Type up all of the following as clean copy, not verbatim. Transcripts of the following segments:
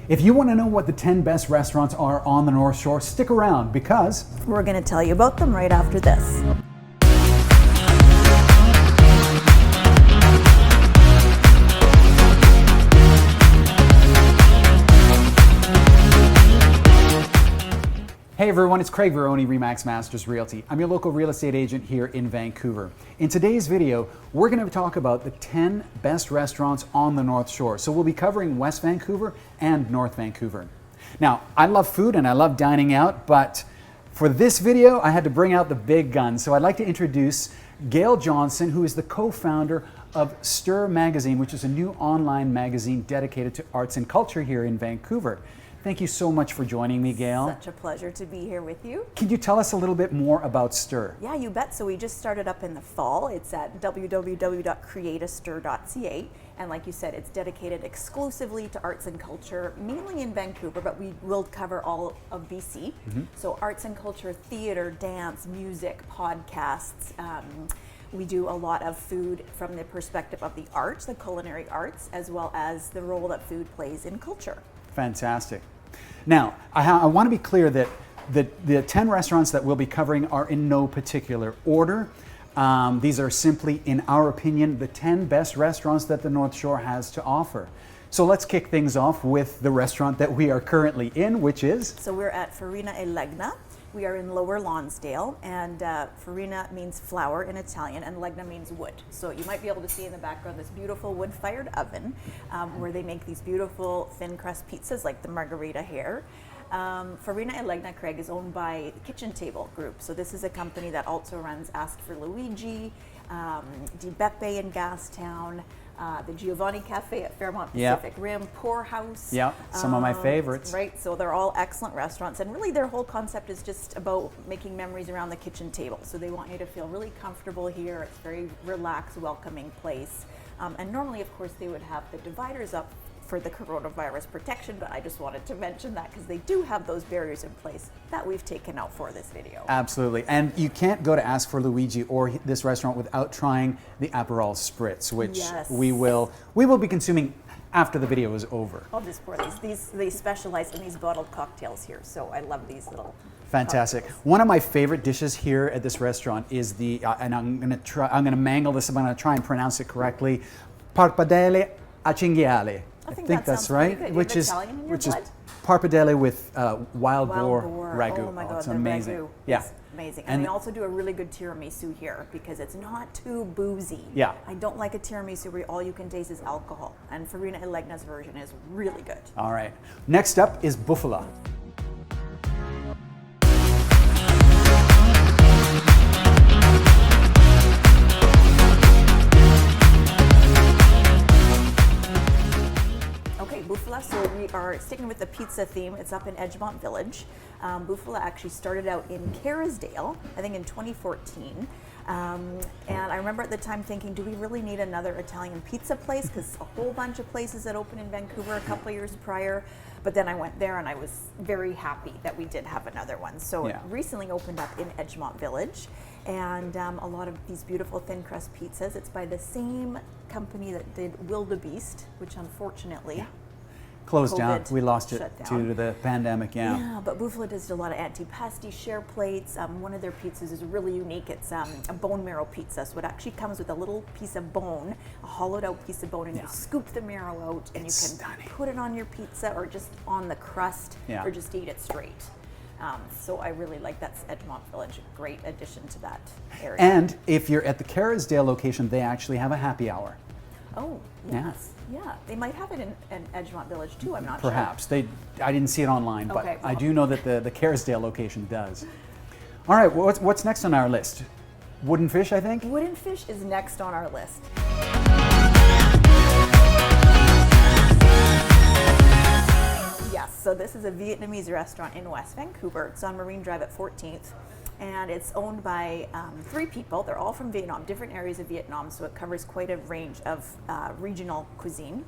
If you want to know what the 10 best restaurants are on the North Shore, stick around because we're going to tell you about them right after this. Hey everyone, it's Craig Veroni, Remax Masters Realty. I'm your local real estate agent here in Vancouver. In today's video, we're going to talk about the 10 best restaurants on the North Shore. So we'll be covering West Vancouver and North Vancouver. Now, I love food and I love dining out, but for this video, I had to bring out the big guns. So I'd like to introduce Gail Johnson, who is the co-founder of Stir Magazine, which is a new online magazine dedicated to arts and culture here in Vancouver. Thank you so much for joining me, Gail. Such a pleasure to be here with you. Can you tell us a little bit more about Stir? Yeah, you bet. So we just started up in the fall. It's at www.createastir.ca. And like you said, it's dedicated exclusively to arts and culture, mainly in Vancouver, but we will cover all of BC. So arts and culture, theater, dance, music, podcasts. We do a lot of food from the perspective of the arts, the culinary arts, as well as the role that food plays in culture. Fantastic. Now, I want to be clear that the 10 restaurants that we'll be covering are in no particular order. These are simply, in our opinion, the 10 best restaurants that the North Shore has to offer. So let's kick things off with the restaurant that we are currently in, which is? So we're at Farin and Legna. We are in Lower Lonsdale, and Farina means flour in Italian, and Legna means wood. So you might be able to see in the background this beautiful wood-fired oven where they make these beautiful thin crust pizzas like the margarita here. Farina and Legna, Craig, is owned by the Kitchen Table Group. So this is a company that also runs Ask for Luigi, Di Beppe in Gastown, the Giovanni Cafe at Fairmont Pacific Rim, Poorhouse. Yeah, some of my favorites. Right, so they're all excellent restaurants, and really their whole concept is just about making memories around the kitchen table. So they want you to feel really comfortable here. It's a very relaxed, welcoming place. And normally, of course, they would have the dividers up for the coronavirus protection, but I just wanted to mention that because they do have those barriers in place that we've taken out for this video. Absolutely, and you can't go to Ask for Luigi or this restaurant without trying the Aperol Spritz, which we will be consuming after the video is over. I'll just pour these. They specialize in these bottled cocktails here, so I love these little. Fantastic. cocktails. One of my favorite dishes here at this restaurant is the, and I'm gonna mangle this. I'm gonna try and pronounce it correctly, Parpadelle a cinghiale. I think that's right. Which is blood? Parpadelle with wild boar ragu. Oh my God, it's the amazing. ragu Yeah, is amazing. And they also do a really good tiramisu here because it's not too boozy. Yeah. I don't like a tiramisu where all you can taste is alcohol. And Farina and Legna's version is really good. All right. Next up is Bufala. Bufala, so we are sticking with the pizza theme. It's up in Edgemont Village. Bufala actually started out in Kerrisdale, I think in 2014. And I remember at the time thinking, do we really need another Italian pizza place? Because a whole bunch of places had opened in Vancouver a couple of years prior. But then I went there and I was very happy that we did have another one. So it recently opened up in Edgemont Village. And a lot of these beautiful thin crust pizzas. It's by the same company that did Wildebeest, which unfortunately closed down. COVID We lost it down. due to the pandemic. Yeah, but Bufala does a lot of antipasti share plates. One of their pizzas is really unique. It's a bone marrow pizza, so it actually comes with a little piece of bone, a hollowed out piece of bone, and you scoop the marrow out, and you can put it on your pizza or just on the crust, or just eat it straight. So I really like that's Edgemont Village, a great addition to that area. And if you're at the Kerrisdale location, they actually have a happy hour. Oh, yes. Yeah, they might have it in Edgemont Village too, I'm not Perhaps. sure. I didn't see it online, but Okay, I do know that the Kerrisdale location does. All right, what's next on our list? Wooden Fish, I think? Wooden Fish is next on our list. Yes, so this is a Vietnamese restaurant in West Vancouver. It's on Marine Drive at 14th. And it's owned by 3 people. They're all from Vietnam, different areas of Vietnam, so it covers quite a range of regional cuisine.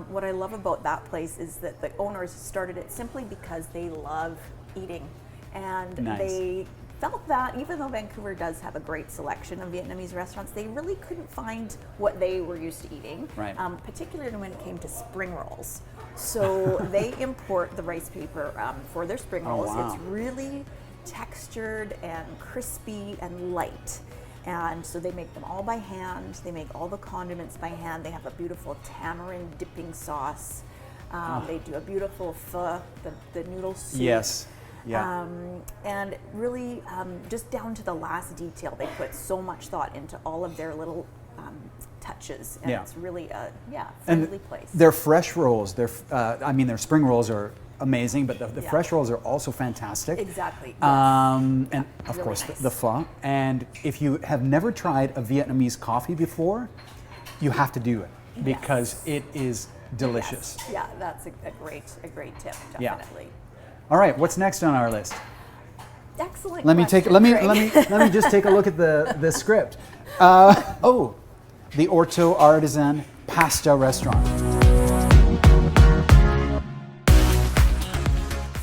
What I love about that place is that the owners started it simply because they love eating. And they felt that even though Vancouver does have a great selection of Vietnamese restaurants, they really couldn't find what they were used to eating, Right. Particularly when it came to spring rolls. So they import the rice paper for their spring rolls. wow. It's really textured and crispy and light. And so they make them all by hand. They make all the condiments by hand. They have a beautiful tamarind dipping sauce. They do a beautiful pho, the noodle soup. Yes. Yeah. And really, just down to the last detail, they put so much thought into all of their little touches, and Yeah. it's really a And friendly place. their fresh rolls, their spring rolls are amazing, but the Yeah. fresh rolls are also fantastic. Exactly. And of really course nice. the pho. And if you have never tried a Vietnamese coffee before, you have to do it because it is delicious. Yes. Yeah, that's a great tip, Yeah. definitely. All right, what's next on our list? Excellent. Let me question, let me just take a look at the script. The Orto Artisan Pasta Restaurant.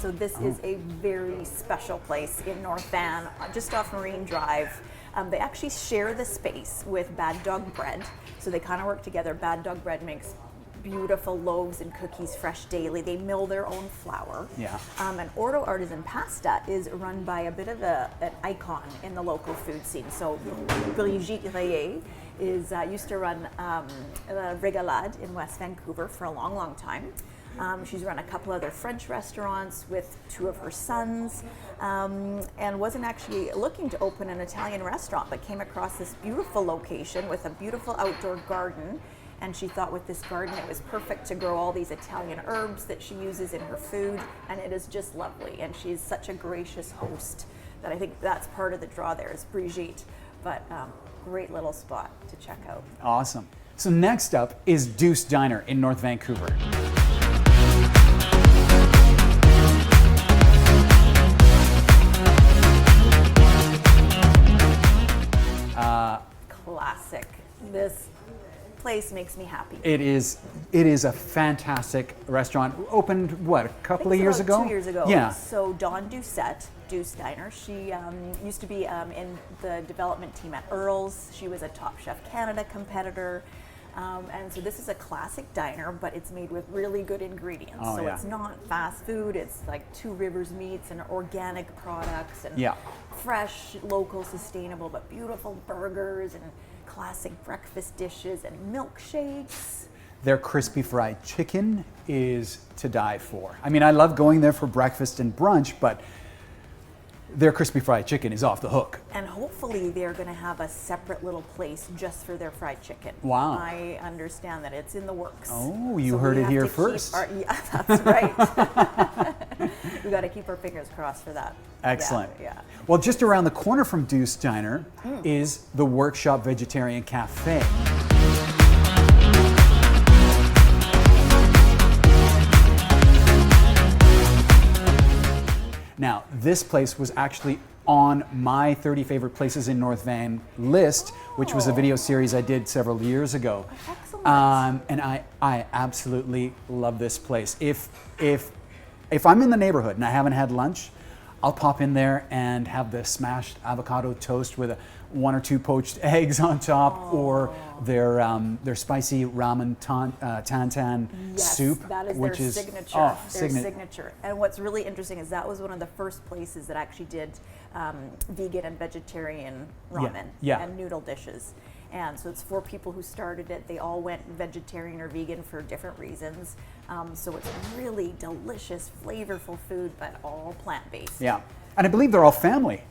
So this is a very special place in North Van, just off Marine Drive. They actually share the space with Bad Dog Bread, so they kind of work together. Bad Dog Bread makes beautiful loaves and cookies fresh daily. They mill their own flour. Yeah. And Orto Artisan Pasta is run by a bit of an icon in the local food scene. So Brigitte Rayet used to run Régalade in West Vancouver for a long, long time. She's run a couple other French restaurants with two of her sons, and wasn't actually looking to open an Italian restaurant, but came across this beautiful location with a beautiful outdoor garden. And she thought with this garden it was perfect to grow all these Italian herbs that she uses in her food, and it is just lovely. And she's such a gracious host that I think that's part of the draw there is Brigitte, but great little spot to check out. Awesome. So next up is Douce Diner in North Vancouver. Classic. This place makes me happy. It is a fantastic restaurant. Opened what, a couple of years ago? 2 years ago. Yeah. So Dawn Doucette, Douce Diner, she used to be in the development team at Earl's. She was a Top Chef Canada competitor. And so this is a classic diner, but it's made with really good ingredients. Oh, so yeah. it's not fast food. It's like Two Rivers meats and organic products and Yeah. fresh, local, sustainable, but beautiful burgers and classic breakfast dishes and milkshakes. Their crispy fried chicken is to die for. I mean, I love going there for breakfast and brunch, but their crispy fried chicken is off the hook. And hopefully they're going to have a separate little place just for their fried chicken. Wow. I understand that it's in the works. Oh, you So heard we it have here to keep first. yeah, that's right. We got to keep our fingers crossed for that. Excellent. Yeah. Well, just around the corner from Douce Diner is the Workshop Vegetarian Cafe. Now, this place was actually on my 30 favorite places in North Van list, which was a video series I did several years ago. Excellent. And I absolutely love this place. If I'm in the neighborhood and I haven't had lunch, I'll pop in there and have the smashed avocado toast with one or two poached eggs on top, or their spicy ramen tantan Yes, soup, that is which their is signature. Their signature. And what's really interesting is that was one of the first places that actually did vegan and vegetarian ramen yeah. and noodle dishes. And so it's for people who started it. They all went vegetarian or vegan for different reasons. So it's really delicious, flavorful food, but all plant-based. Yeah, and I believe they're all family.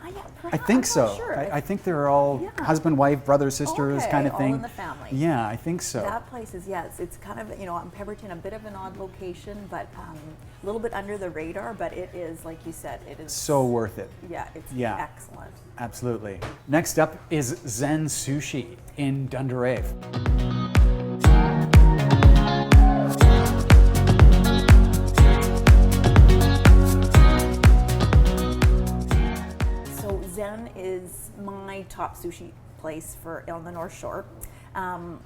Yeah, I perhaps, think I'm so. not sure. I think they're all Yeah. husband, wife, brother, sisters Okay, kind of thing. all in the family. Yeah, I think so. That place is, yes, it's kind of, on Pemberton, a bit of an odd location, but a little bit under the radar, but it is, like you said, it is. So worth it. Yeah, it's Yeah. excellent. Absolutely. Next up is Zen Sushi in Dunderave. So Zen is my top sushi place on the North Shore.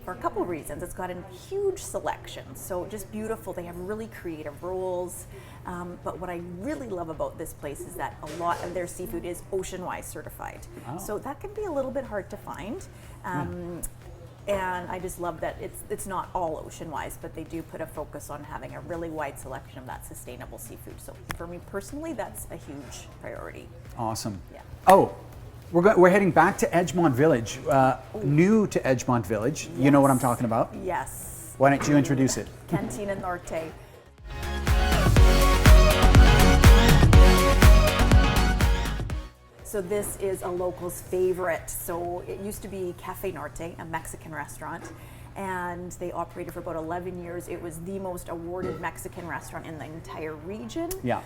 for a couple reasons. It's got a huge selection, so just beautiful. They have really creative rolls. But what I really love about this place is that a lot of their seafood is ocean-wise certified. Oh. So that can be a little bit hard to find. And I just love that it's not all ocean-wise, but they do put a focus on having a really wide selection of that sustainable seafood. So for me personally, that's a huge priority. Awesome. Yeah. Oh, we're heading back to Edgemont Village, new to Edgemont Village. Yes. You know what I'm talking about? Yes. Why don't you introduce it? Cantina Norte. So this is a local's favorite. So it used to be Cafe Norte, a Mexican restaurant, and they operated for about 11 years. It was the most awarded Mexican restaurant in the entire region. Yeah.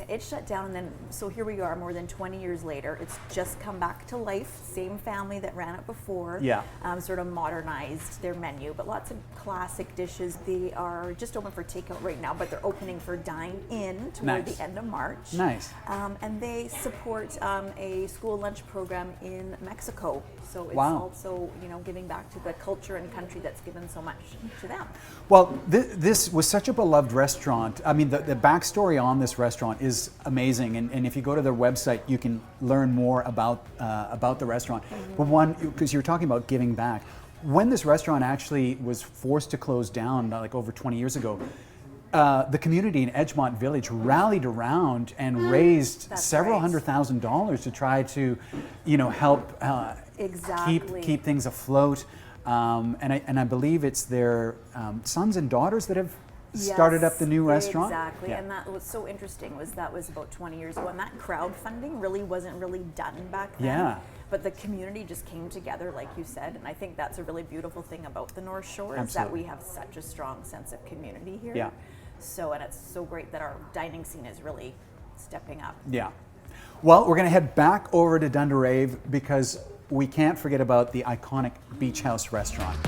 It shut down, and then, so here we are more than 20 years later. It's just come back to life. Same family that ran it before. Yeah. Sort of modernized their menu, but lots of classic dishes. They are just open for takeout right now, but they're opening for dine-in toward Nice. the end of March. Nice. And they support a school lunch program in Mexico. So it's Wow. also, giving back to the culture and country that's given so much to them. Well, this was such a beloved restaurant. I mean, the backstory on this restaurant is amazing, and if you go to their website, you can learn more about the restaurant. But one, because you're talking about giving back, when this restaurant actually was forced to close down, like over 20 years ago, the community in Edgemont Village rallied around and raised That's several right. $100,000 to try to, help Exactly. keep things afloat. And I believe it's their sons and daughters that have started up the new restaurant. Exactly, Yeah. and that was so interesting. That was about 20 years ago, and that crowdfunding really wasn't done back then. Yeah. But the community just came together, like you said, and I think that's a really beautiful thing about the North Shore is that Absolutely. we have such a strong sense of community here. Yeah. So, and it's so great that our dining scene is really stepping up. Yeah. Well, we're going to head back over to Dunderave because we can't forget about the iconic Beachhouse Restaurant.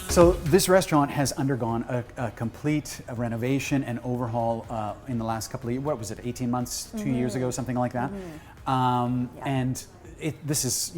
So this restaurant has undergone a complete renovation and overhaul in the last couple of years. What was it, 18 months, 2 years ago, something like that? And this is,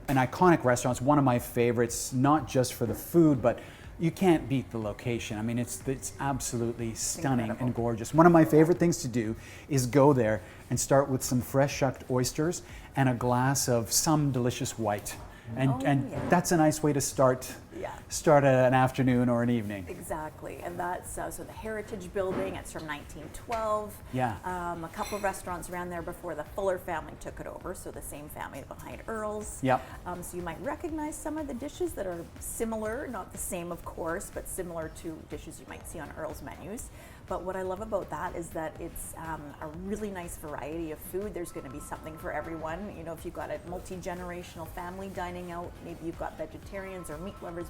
an iconic restaurant. It's one of my favorites, not just for the food, but you can't beat the location. I mean, it's absolutely stunning and gorgeous. One of my favorite things to do is go there and start with some fresh shucked oysters and a glass of some delicious white. And that's a nice way to start an afternoon or an evening. Exactly, and that's so the Heritage Building. It's from 1912. Yeah. A couple of restaurants ran there before the Fuller family took it over. So the same family behind Earl's. Yep. So you might recognize some of the dishes that are similar, not the same, of course, but similar to dishes you might see on Earl's menus. But what I love about that is that it's a really nice variety of food. There's going to be something for everyone. If you've got a multi-generational family dining out, maybe you've got vegetarians or meat lovers,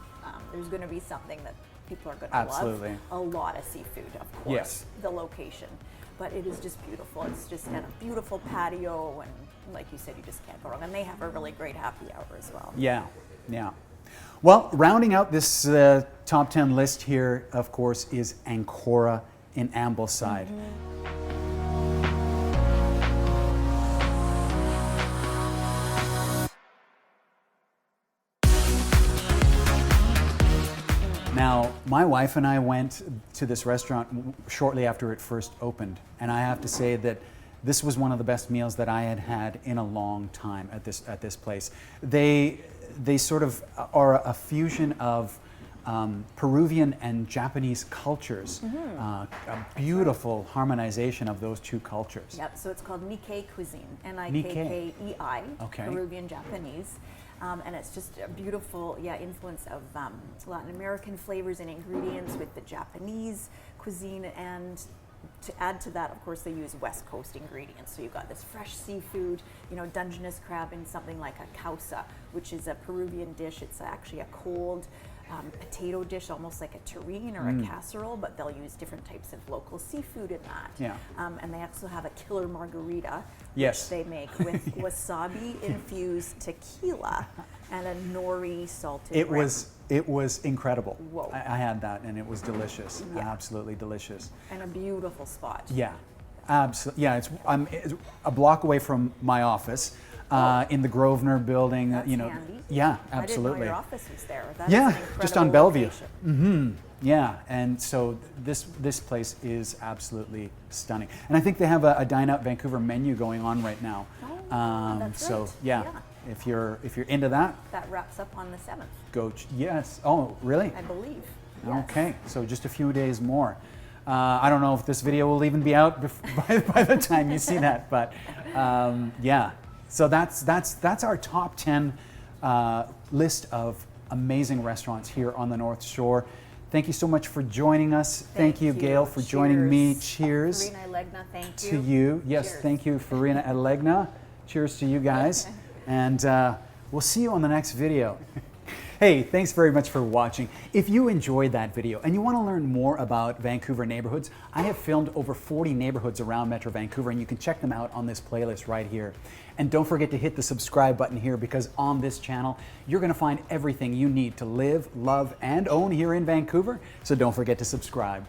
there's going to be something that people are going to Absolutely. love. A lot of seafood, of course. Yes. The location. But it is just beautiful. It's just and a beautiful patio, and like you said, you just can't go wrong. And they have a really great happy hour as well. Yeah, yeah. Well, rounding out this top 10 list here, of course, is Ancora in Ambleside. Now, my wife and I went to this restaurant shortly after it first opened, and I have to say that this was one of the best meals that I had had in a long time at this place. They sort of are a fusion of Peruvian and Japanese cultures, a beautiful harmonization of those two cultures. Yep, so it's called Nikkei cuisine, N-I-K-K-E-I, Okay. Peruvian Japanese. And it's just a beautiful influence of Latin American flavors and ingredients with the Japanese cuisine. And to add to that, of course, they use West Coast ingredients. So you've got this fresh seafood, Dungeness crab in something like a causa, which is a Peruvian dish. It's actually a cold potato dish, almost like a terrine or a casserole, but they'll use different types of local seafood in that. Yeah. And they also have a killer margarita, Yes. which they make with wasabi infused tequila and a nori salted rim. It was incredible. Whoa. I had that and it was delicious. Yeah. Absolutely delicious. And a beautiful spot. Yeah, absolutely. Yeah, it's a block away from my office in the Grosvenor building. That's you know, handy. yeah, I didn't absolutely. know your office was there. That is Yeah, an just on incredible Bellevue. location. Yeah, and so this place is absolutely stunning. And I think they have a Dine Out Vancouver menu going on right now. Oh, that's so right. yeah, if you're into that, That wraps up on the 7th, go. Yes. Oh, really? I believe. Yes. Okay, so just a few days more. I don't know if this video will even be out by the time you see that, but yeah. So that's our top 10 list of amazing restaurants here on the North Shore. Thank you so much for joining us. Thank you, Gail, for joining me. Cheers. Farina, Legna, thank To you. you. Yes, Cheers. thank you, Farina and Legna. Cheers to you guys. And we'll see you on the next video. Hey, thanks very much for watching. If you enjoyed that video and you want to learn more about Vancouver neighborhoods, I have filmed over 40 neighborhoods around Metro Vancouver, and you can check them out on this playlist right here. And don't forget to hit the subscribe button here, because on this channel, you're going to find everything you need to live, love, and own here in Vancouver. So don't forget to subscribe.